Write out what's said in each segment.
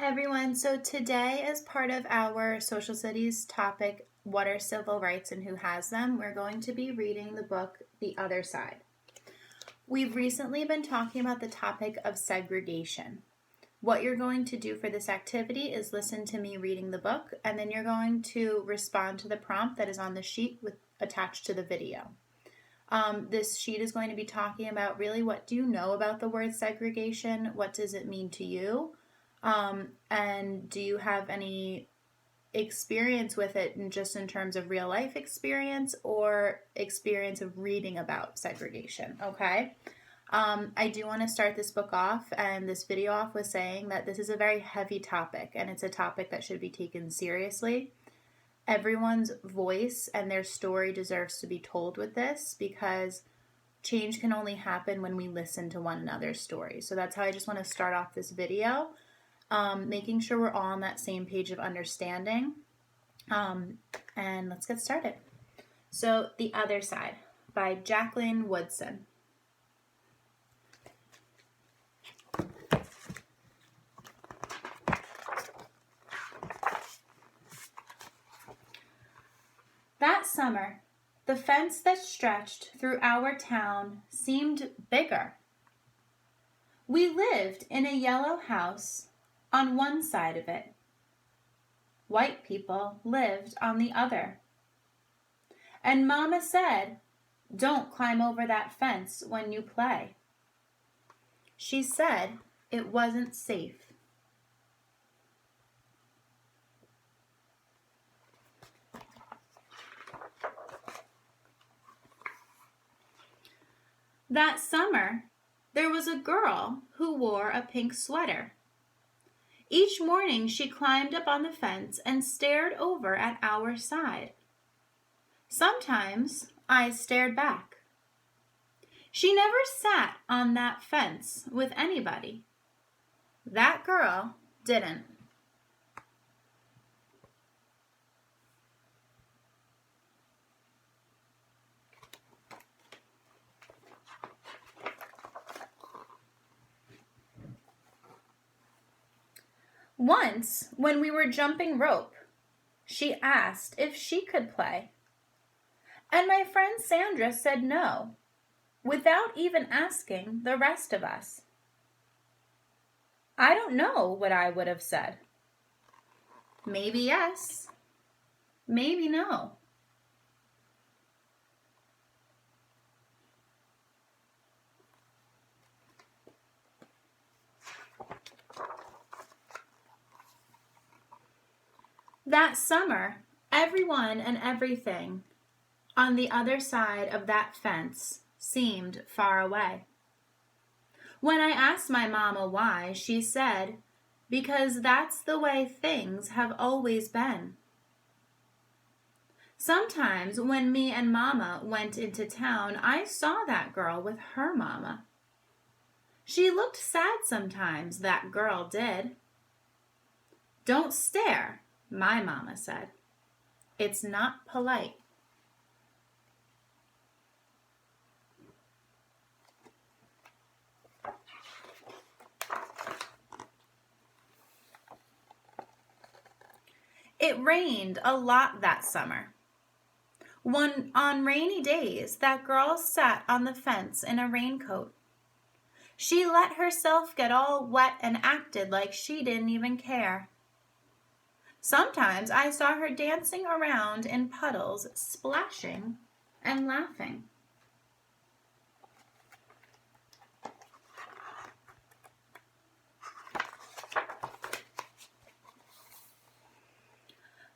Hi everyone. So today, as part of our social studies topic, what are civil rights and who has them, we're going to be reading the book, The Other Side. We've recently been talking about the topic of segregation. What you're going to do for this activity is listen to me reading the book, and then you're going to respond to the prompt that is on the sheet attached to the video. This sheet is going to be talking about really what do you know about the word segregation? What does it mean to you? And do you have any experience with it just in terms of real life experience or experience of reading about segregation? Okay. I do want to start this book off and this video off with saying that this is a very heavy topic and it's a topic that should be taken seriously. Everyone's voice and their story deserves to be told with this because change can only happen when we listen to one another's stories. So that's how I just want to start off this video. Making sure we're all on that same page of understanding. And let's get started. So, The Other Side by Jacqueline Woodson. That summer, the fence that stretched through our town seemed bigger. We lived in a yellow house on one side of it. White people lived on the other. And Mama said, "Don't climb over that fence when you play." She said it wasn't safe. That summer, there was a girl who wore a pink sweater. Each morning she climbed up on the fence and stared over at our side. Sometimes I stared back. She never sat on that fence with anybody. That girl didn't. Once, when we were jumping rope, she asked if she could play. And my friend Sandra said no, without even asking the rest of us. I don't know what I would have said. Maybe yes, maybe no. That summer, everyone and everything on the other side of that fence seemed far away. When I asked my mama why, she said, "Because that's the way things have always been." Sometimes when me and Mama went into town, I saw that girl with her mama. She looked sad sometimes, that girl did. "Don't stare," my mama said. "It's not polite." It rained a lot that summer. On rainy days, that girl sat on the fence in a raincoat. She let herself get all wet and acted like she didn't even care. Sometimes I saw her dancing around in puddles, splashing and laughing.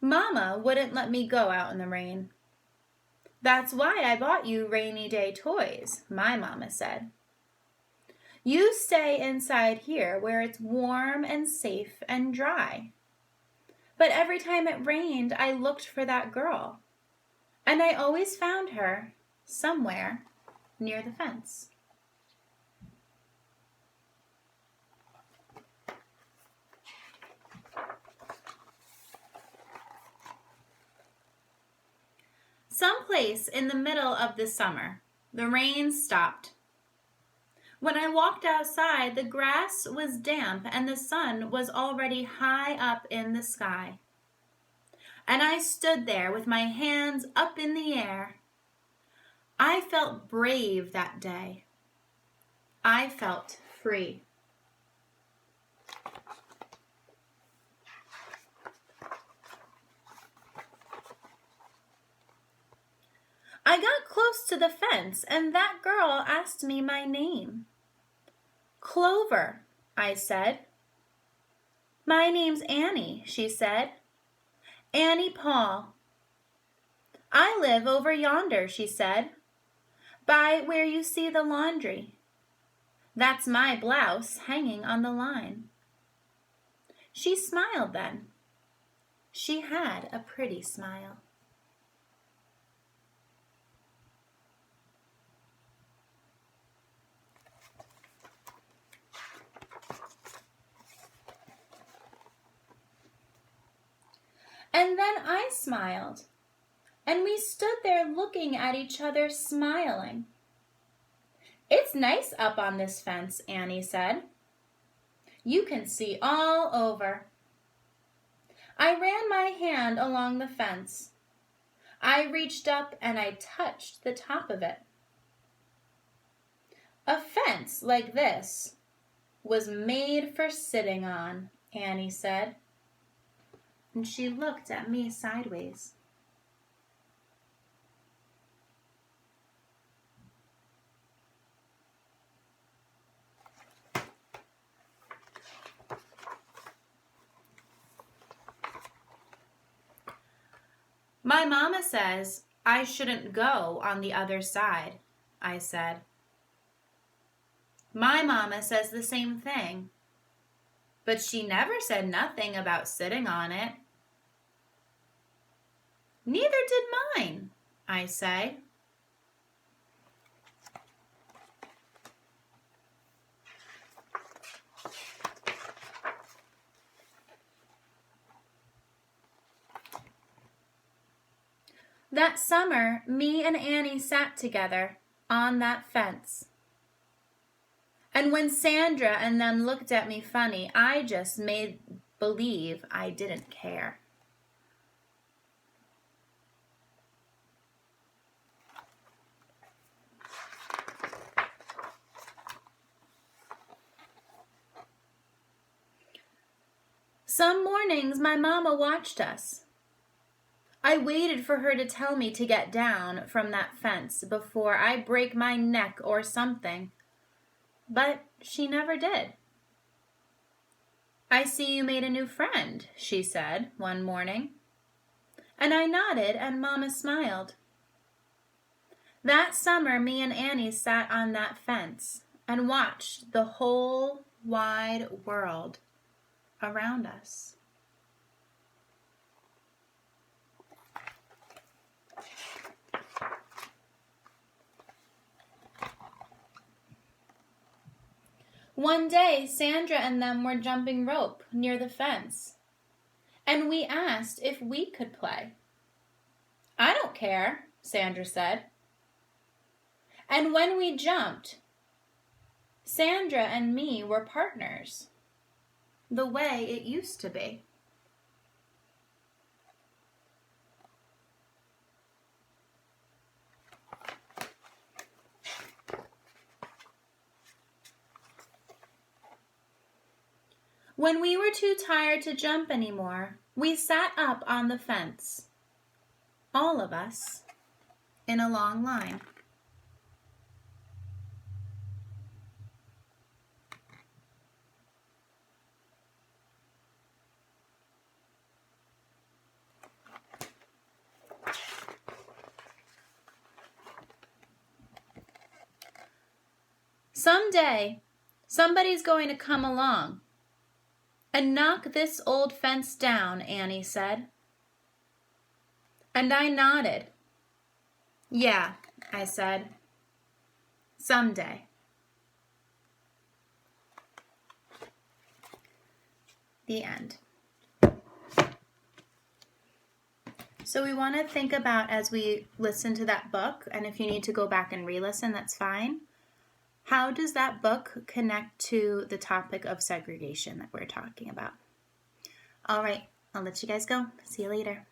Mama wouldn't let me go out in the rain. "That's why I bought you rainy day toys," my mama said. "You stay inside here where it's warm and safe and dry." But every time it rained, I looked for that girl, and I always found her somewhere near the fence. Someplace in the middle of the summer, the rain stopped. When I walked outside, the grass was damp and the sun was already high up in the sky. And I stood there with my hands up in the air. I felt brave that day. I felt free. I got close to the fence and that girl asked me my name. Clover, I said. My name's Annie, she said. Annie Paul. I live over yonder, she said, by where you see the laundry. That's my blouse hanging on the line. She smiled then. She had a pretty smile. And then I smiled, and we stood there looking at each other smiling. It's nice up on this fence, Annie said. You can see all over. I ran my hand along the fence. I reached up and I touched the top of it. A fence like this was made for sitting on, Annie said. And she looked at me sideways. My mama says I shouldn't go on the other side, I said. My mama says the same thing, but she never said nothing about sitting on it. Neither did mine, I say. That summer, me and Annie sat together on that fence. And when Sandra and them looked at me funny, I just made believe I didn't care. Some mornings my mama watched us. I waited for her to tell me to get down from that fence before I break my neck or something, but she never did. I see you made a new friend, she said one morning, and I nodded and Mama smiled. That summer, me and Annie sat on that fence and watched the whole wide world around us. One day, Sandra and them were jumping rope near the fence, and we asked if we could play. I don't care, Sandra said. And when we jumped, Sandra and me were partners, the way it used to be. When we were too tired to jump anymore, we sat up on the fence, all of us, in a long line. Someday, somebody's going to come along and knock this old fence down, Annie said. And I nodded. Yeah, I said. Someday. The end. So we want to think about as we listen to that book, and if you need to go back and re-listen, that's fine. How does that book connect to the topic of segregation that we're talking about? All right, I'll let you guys go. See you later.